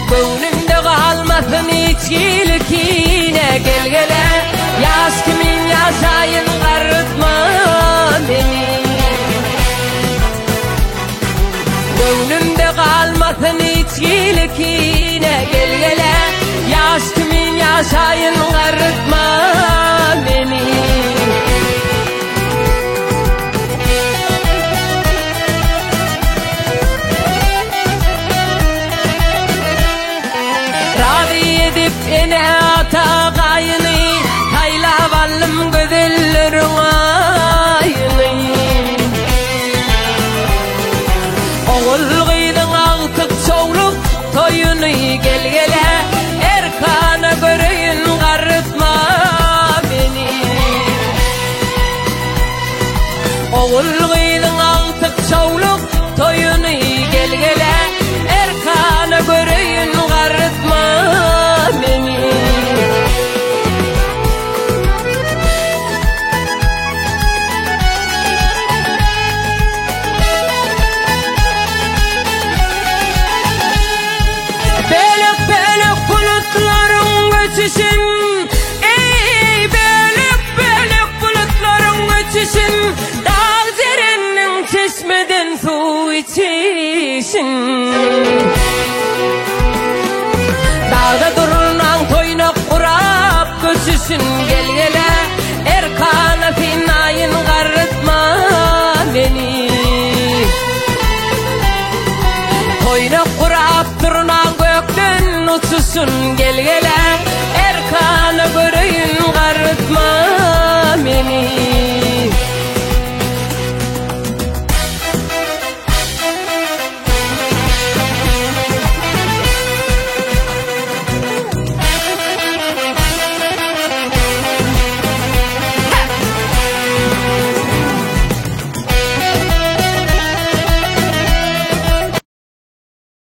Göwnümde kalmasın içkilikine gel gele. Yaz kimin yaşayın karıtma beni. Göwnümde kalmasın içkilikine gel gele. Yaz kimin yaşayın karıtma beni. Ene ata kayını taylavalım güzellerin ayını. Oğul gıydın artık çoğluk toyunu gel gele. Erkana göreyin karıtma beni. Oğul gıydın artık çoğluk toyunu gel gele. Erkana göreyin karıtma beni. Belek belek bulutların göçüşün, ey belek belek bulutların göçüşün, dağ derenin çeşmeden su içişin. Dağda durulan toynak kurap göçüşün gel gele. Erkana finayın karıtma beni. Toynak kurap durulan gökten uçuşun gel gele. Erkana göreyin karıtma